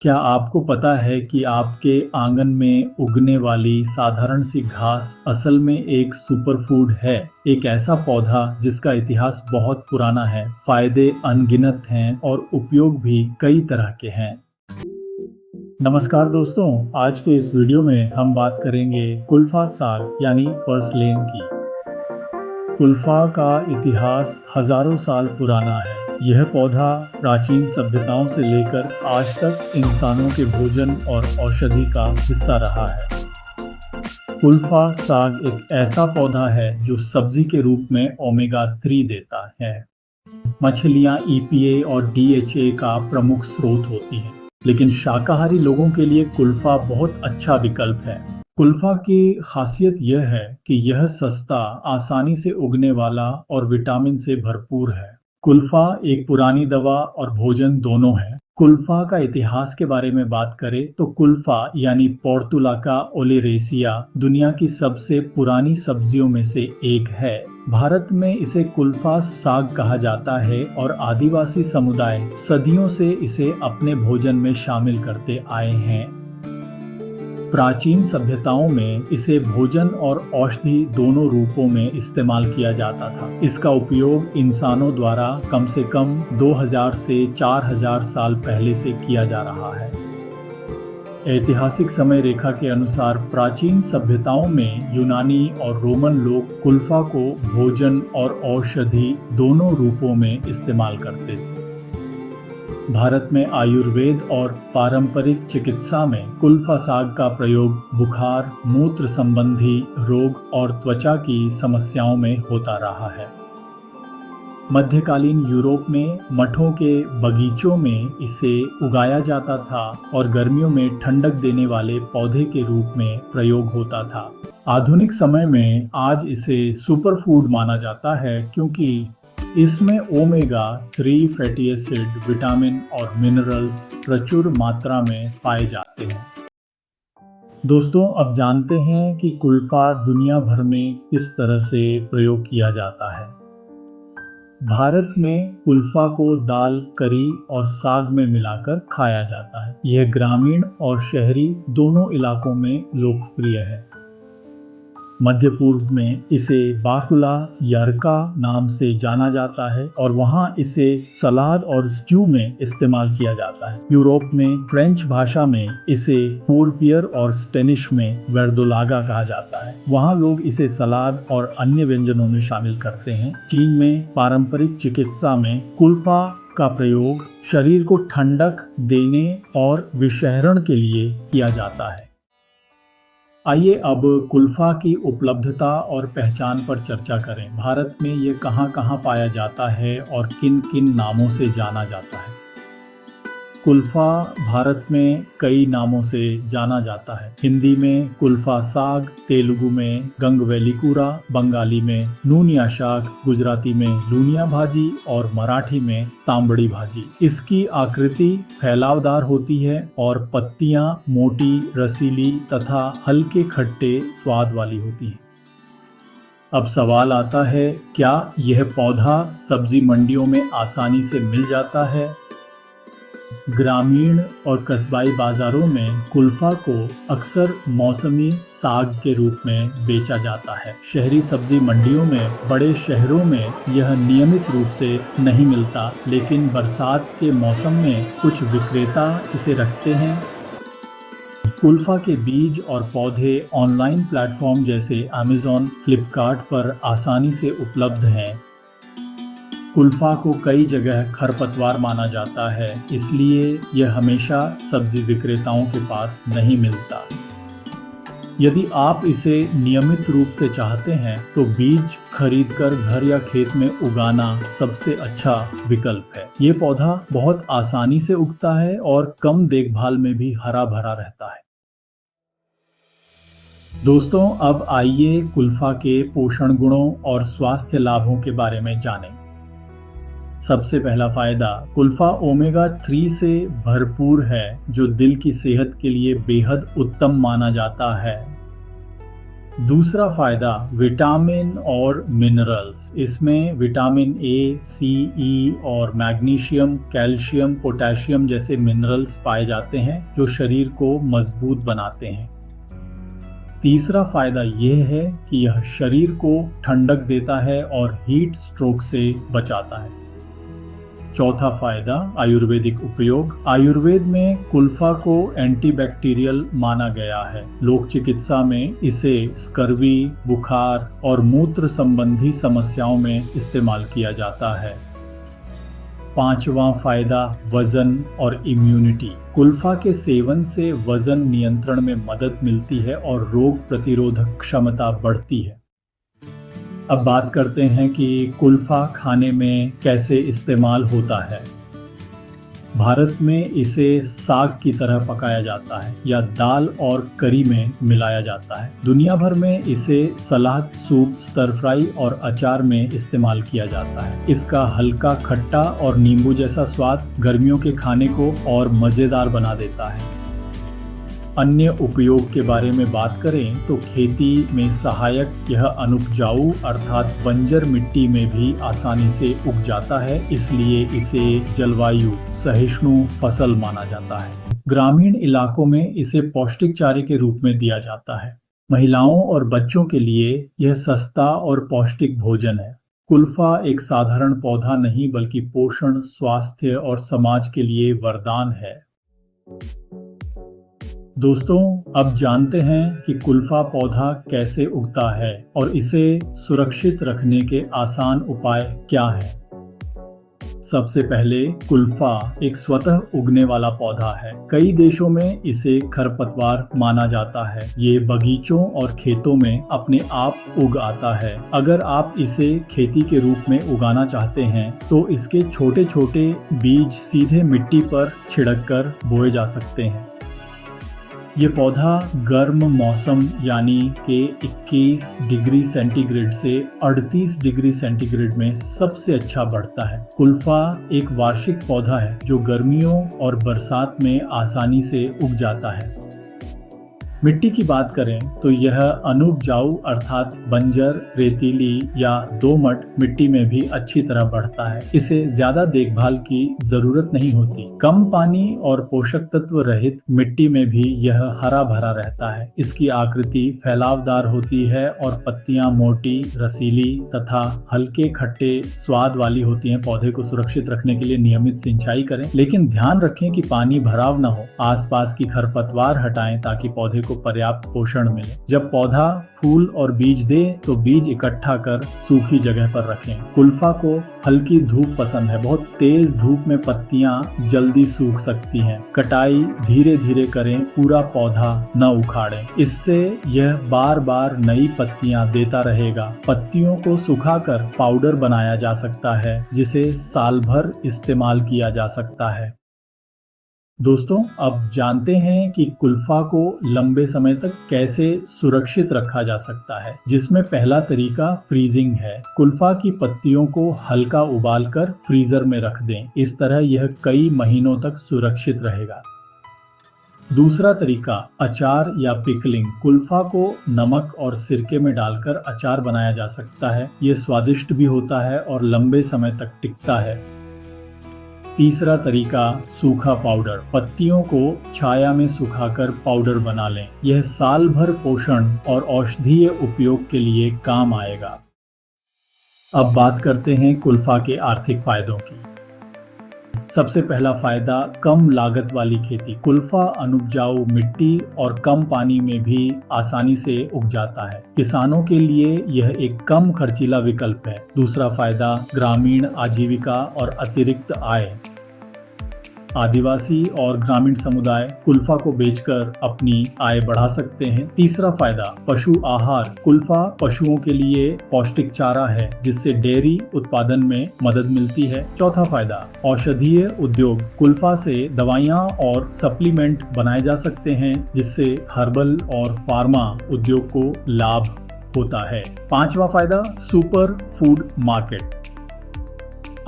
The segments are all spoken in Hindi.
क्या आपको पता है कि आपके आंगन में उगने वाली साधारण सी घास असल में एक सुपरफूड है? एक ऐसा पौधा जिसका इतिहास बहुत पुराना है, फायदे अनगिनत हैं और उपयोग भी कई तरह के हैं। नमस्कार दोस्तों, आज के इस वीडियो में हम बात करेंगे कुल्फा साग यानी पर्सलेन की। कुल्फा का इतिहास हजारों साल पुराना है। यह पौधा प्राचीन सभ्यताओं से लेकर आज तक इंसानों के भोजन और औषधि का हिस्सा रहा है। कुल्फा साग एक ऐसा पौधा है जो सब्जी के रूप में ओमेगा 3 देता है। मछलियां EPA और DHA का प्रमुख स्रोत होती हैं, लेकिन शाकाहारी लोगों के लिए कुल्फा बहुत अच्छा विकल्प है। कुल्फा की खासियत यह है कि यह सस्ता, आसानी से उगने वाला और विटामिन से भरपूर है। कुल्फा एक पुरानी दवा और भोजन दोनों है। कुल्फा का इतिहास के बारे में बात करें तो कुल्फा यानी पोर्तुलाका ओलिरेसिया दुनिया की सबसे पुरानी सब्जियों में से एक है। भारत में इसे कुल्फा साग कहा जाता है और आदिवासी समुदाय सदियों से इसे अपने भोजन में शामिल करते आए हैं। प्राचीन सभ्यताओं में इसे भोजन और औषधि दोनों रूपों में इस्तेमाल किया जाता था। इसका उपयोग इंसानों द्वारा कम से कम 2000 से 4000 साल पहले से किया जा रहा है। ऐतिहासिक समय रेखा के अनुसार प्राचीन सभ्यताओं में यूनानी और रोमन लोग कुल्फा को भोजन और औषधि दोनों रूपों में इस्तेमाल करते थे। भारत में आयुर्वेद और पारंपरिक चिकित्सा में कुल्फा साग का प्रयोग बुखार, मूत्र संबंधी रोग और त्वचा की समस्याओं में होता रहा है। मध्यकालीन यूरोप में मठों के बगीचों में इसे उगाया जाता था और गर्मियों में ठंडक देने वाले पौधे के रूप में प्रयोग होता था। आधुनिक समय में आज इसे सुपरफूड माना जाता है क्योंकि इसमें ओमेगा 3 फैटी एसिड, विटामिन और मिनरल्स प्रचुर मात्रा में पाए जाते हैं। दोस्तों, अब जानते हैं कि कुल्फा दुनिया भर में किस तरह से प्रयोग किया जाता है। भारत में कुल्फा को दाल, करी और साग में मिलाकर खाया जाता है। यह ग्रामीण और शहरी दोनों इलाकों में लोकप्रिय है। मध्य पूर्व में इसे बाकुला यारका नाम से जाना जाता है और वहाँ इसे सलाद और स्ट्यू में इस्तेमाल किया जाता है। यूरोप में फ्रेंच भाषा में इसे फोरपियर और स्पेनिश में वर्दोलागा कहा जाता है। वहाँ लोग इसे सलाद और अन्य व्यंजनों में शामिल करते हैं। चीन में पारंपरिक चिकित्सा में कुल्फा का प्रयोग शरीर को ठंडक देने और विषहरण के लिए किया जाता है। आइए अब कुल्फा की उपलब्धता और पहचान पर चर्चा करें। भारत में ये कहाँ-कहाँ पाया जाता है और किन-किन नामों से जाना जाता है। कुल्फा भारत में कई नामों से जाना जाता है। हिंदी में कुल्फा साग, तेलुगु में गंगवेलिकूरा, बंगाली में नूनिया शाक, गुजराती में लूनिया भाजी और मराठी में तांबड़ी भाजी। इसकी आकृति फैलावदार होती है और पत्तियां मोटी, रसीली तथा हल्के खट्टे स्वाद वाली होती हैं। अब सवाल आता है, क्या यह पौधा सब्जी मंडियों में आसानी से मिल जाता है? ग्रामीण और कस्बाई बाजारों में कुल्फा को अक्सर मौसमी साग के रूप में बेचा जाता है। शहरी सब्जी मंडियों में बड़े शहरों में यह नियमित रूप से नहीं मिलता, लेकिन बरसात के मौसम में कुछ विक्रेता इसे रखते हैं। कुल्फा के बीज और पौधे ऑनलाइन प्लेटफॉर्म जैसे अमेज़न, फ्लिपकार्ट पर आसानी से उपलब्ध हैं। कुल्फा को कई जगह खरपतवार माना जाता है, इसलिए यह हमेशा सब्जी विक्रेताओं के पास नहीं मिलता। यदि आप इसे नियमित रूप से चाहते हैं तो बीज खरीदकर घर या खेत में उगाना सबसे अच्छा विकल्प है। ये पौधा बहुत आसानी से उगता है और कम देखभाल में भी हरा भरा रहता है। दोस्तों, अब आइए कुल्फा के पोषण गुणों और स्वास्थ्य लाभों के बारे में जानें। सबसे पहला फायदा, कुल्फा ओमेगा 3 से भरपूर है जो दिल की सेहत के लिए बेहद उत्तम माना जाता है। दूसरा फायदा विटामिन और मिनरल्स। इसमें विटामिन ए, सी, ई और मैग्नीशियम, कैल्शियम, पोटेशियम जैसे मिनरल्स पाए जाते हैं जो शरीर को मजबूत बनाते हैं। तीसरा फायदा यह है कि यह शरीर को ठंडक देता है और हीट स्ट्रोक से बचाता है। चौथा फायदा आयुर्वेदिक उपयोग। आयुर्वेद में कुल्फा को एंटीबैक्टीरियल माना गया है। लोक चिकित्सा में इसे स्कर्वी, बुखार और मूत्र संबंधी समस्याओं में इस्तेमाल किया जाता है। पांचवा फायदा वजन और इम्यूनिटी। कुल्फा के सेवन से वजन नियंत्रण में मदद मिलती है और रोग प्रतिरोधक क्षमता बढ़ती है। अब बात करते हैं कि कुल्फा खाने में कैसे इस्तेमाल होता है। भारत में इसे साग की तरह पकाया जाता है या दाल और करी में मिलाया जाता है। दुनिया भर में इसे सलाद, सूप, स्टर फ्राई और अचार में इस्तेमाल किया जाता है। इसका हल्का खट्टा और नींबू जैसा स्वाद गर्मियों के खाने को और मज़ेदार बना देता है। अन्य उपयोग के बारे में बात करें तो खेती में सहायक यह अनुपजाऊ अर्थात बंजर मिट्टी में भी आसानी से उग जाता है, इसलिए इसे जलवायु सहिष्णु फसल माना जाता है। ग्रामीण इलाकों में इसे पौष्टिक चारे के रूप में दिया जाता है। महिलाओं और बच्चों के लिए यह सस्ता और पौष्टिक भोजन है। कुल्फा एक साधारण पौधा नहीं बल्कि पोषण, स्वास्थ्य और समाज के लिए वरदान है। दोस्तों, अब जानते हैं कि कुल्फा पौधा कैसे उगता है और इसे सुरक्षित रखने के आसान उपाय क्या हैं। सबसे पहले कुल्फा एक स्वतः उगने वाला पौधा है। कई देशों में इसे खरपतवार माना जाता है। ये बगीचों और खेतों में अपने आप उग आता है। अगर आप इसे खेती के रूप में उगाना चाहते हैं तो इसके छोटे छोटे बीज सीधे मिट्टी पर छिड़ककर बोए जा सकते हैं। ये पौधा गर्म मौसम यानी कि 21 डिग्री सेंटीग्रेड से 38 डिग्री सेंटीग्रेड में सबसे अच्छा बढ़ता है। कुल्फा एक वार्षिक पौधा है जो गर्मियों और बरसात में आसानी से उग जाता है। मिट्टी की बात करें तो यह अनुपजाऊ अर्थात बंजर, रेतीली या दोमट मिट्टी में भी अच्छी तरह बढ़ता है। इसे ज्यादा देखभाल की जरूरत नहीं होती। कम पानी और पोषक तत्व रहित मिट्टी में भी यह हरा भरा रहता है। इसकी आकृति फैलावदार होती है और पत्तियां मोटी, रसीली तथा हल्के खट्टे स्वाद वाली होती हैं। पौधे को सुरक्षित रखने के लिए नियमित सिंचाई करें, लेकिन ध्यान रखें कि पानी भराव न हो। आसपास की खरपतवार हटाएं ताकि पौधे को पर्याप्त पोषण मिले। जब पौधा फूल और बीज दे तो बीज इकट्ठा कर सूखी जगह पर रखें। कुल्फा को हल्की धूप पसंद है। बहुत तेज धूप में पत्तियां जल्दी सूख सकती हैं। कटाई धीरे धीरे करें, पूरा पौधा न उखाड़ें। इससे यह बार बार नई पत्तियां देता रहेगा। पत्तियों को सुखाकर पाउडर बनाया जा सकता है जिसे साल भर इस्तेमाल किया जा सकता है। दोस्तों, अब जानते हैं कि कुल्फा को लंबे समय तक कैसे सुरक्षित रखा जा सकता है, जिसमें पहला तरीका फ्रीजिंग है। कुल्फा की पत्तियों को हल्का उबालकर फ्रीजर में रख दें। इस तरह यह कई महीनों तक सुरक्षित रहेगा। दूसरा तरीका अचार या पिकलिंग। कुल्फा को नमक और सिरके में डालकर अचार बनाया जा सकता है। ये स्वादिष्ट भी होता है और लंबे समय तक टिकता है। तीसरा तरीका सूखा पाउडर। पत्तियों को छाया में सुखाकर पाउडर बना लें। यह साल भर पोषण और औषधीय उपयोग के लिए काम आएगा। अब बात करते हैं कुल्फा के आर्थिक फायदों की। सबसे पहला फायदा कम लागत वाली खेती। कुल्फा अनुपजाऊ मिट्टी और कम पानी में भी आसानी से उग जाता है। किसानों के लिए यह एक कम खर्चीला विकल्प है। दूसरा फायदा ग्रामीण आजीविका और अतिरिक्त आय। आदिवासी और ग्रामीण समुदाय कुल्फा को बेचकर अपनी आय बढ़ा सकते हैं। तीसरा फायदा पशु आहार। कुल्फा पशुओं के लिए पौष्टिक चारा है जिससे डेयरी उत्पादन में मदद मिलती है। चौथा फायदा औषधीय उद्योग। कुल्फा से दवाइयाँ और सप्लीमेंट बनाए जा सकते हैं जिससे हर्बल और फार्मा उद्योग को लाभ होता है। पांचवा फायदा सुपर फूड मार्केट।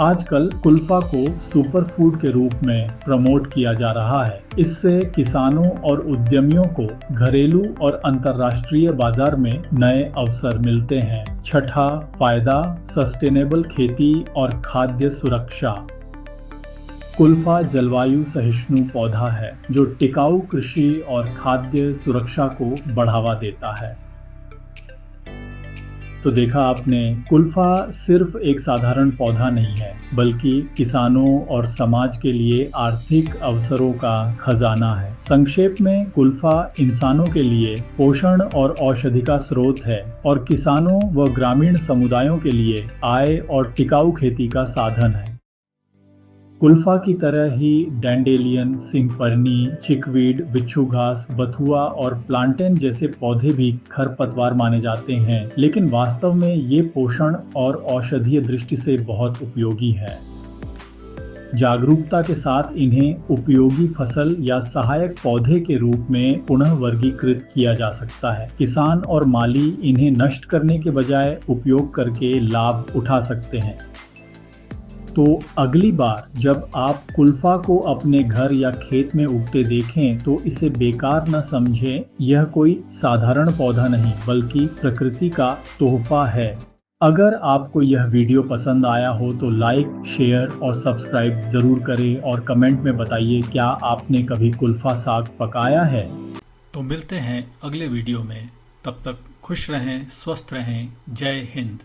आजकल कुल्फा को सुपर फूड के रूप में प्रमोट किया जा रहा है। इससे किसानों और उद्यमियों को घरेलू और अंतर्राष्ट्रीय बाजार में नए अवसर मिलते हैं। छठा फायदा, सस्टेनेबल खेती और खाद्य सुरक्षा। कुल्फा जलवायु सहिष्णु पौधा है जो टिकाऊ कृषि और खाद्य सुरक्षा को बढ़ावा देता है। तो देखा आपने, कुल्फा सिर्फ एक साधारण पौधा नहीं है, बल्कि किसानों और समाज के लिए आर्थिक अवसरों का खजाना है। संक्षेप में, कुल्फा इंसानों के लिए पोषण और औषधि का स्रोत है और किसानों व ग्रामीण समुदायों के लिए आय और टिकाऊ खेती का साधन है। कुल्फा की तरह ही डैंडेलियन, सिंगपर्नी, चिकवीड, बिच्छू घास, बथुआ और प्लांटेन जैसे पौधे भी खरपतवार माने जाते हैं, लेकिन वास्तव में ये पोषण और औषधीय दृष्टि से बहुत उपयोगी है। जागरूकता के साथ इन्हें उपयोगी फसल या सहायक पौधे के रूप में पुनः वर्गीकृत किया जा सकता है। किसान और माली इन्हें नष्ट करने के बजाय उपयोग करके लाभ उठा सकते हैं। तो अगली बार जब आप कुल्फा को अपने घर या खेत में उगते देखें तो इसे बेकार न समझें। यह कोई साधारण पौधा नहीं, बल्कि प्रकृति का तोहफा है। अगर आपको यह वीडियो पसंद आया हो तो लाइक, शेयर और सब्सक्राइब जरूर करें और कमेंट में बताइए क्या आपने कभी कुल्फा साग पकाया है। तो मिलते हैं अगले वीडियो में, तब तक खुश रहें, स्वस्थ रहें। जय हिंद।